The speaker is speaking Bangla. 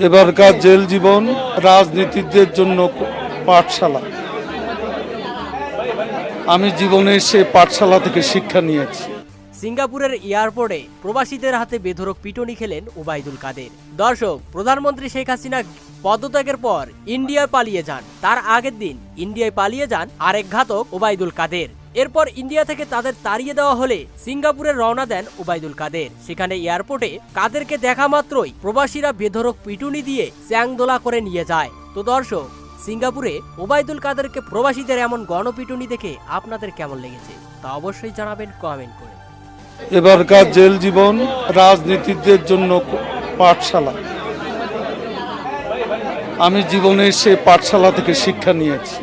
এবারকার জেল জীবন রাজনীতিকদের জন্য পাঠশালা। আমি জীবনের সে পাঠশালা থেকে শিক্ষা নিয়েছি। সিঙ্গাপুরের এয়ারপোর্টে প্রবাসীদের হাতে বেধড়ক পিটুনি খেলেন ওবায়দুল কাদের। দর্শক, প্রধানমন্ত্রী শেখ হাসিনা পদত্যাগের পর ইন্ডিয়ায় পালিয়ে যান। তার আগের দিন ইন্ডিয়ায় পালিয়ে যান আরেক ঘাতক ওবায়দুল কাদের। এরপর ইন্ডিয়া থেকে তাদের তাড়িয়ে দেওয়া হলে সিঙ্গাপুরে রওনা দেন ওবায়দুল কাদের। সেখানে এয়ারপোর্টে কাদেরকে দেখা মাত্রই প্রবাসীরা বেধড়ক পিটুনি দিয়ে চ্যাংদোলা করে নিয়ে যায়। তো দর্শক, সিঙ্গাপুরে ওবায়দুল কাদেরকে প্রবাসীদের এমন গণপিটুনি দেখে আপনাদের কেমন লেগেছে তা অবশ্যই জানাবেন কমেন্ট করে। এবারকার জেল জীবন রাজনীতিকদের জন্য পাঠশালা। আমি জীবনের সে পাঠশালা থেকে শিক্ষা নিয়েছি।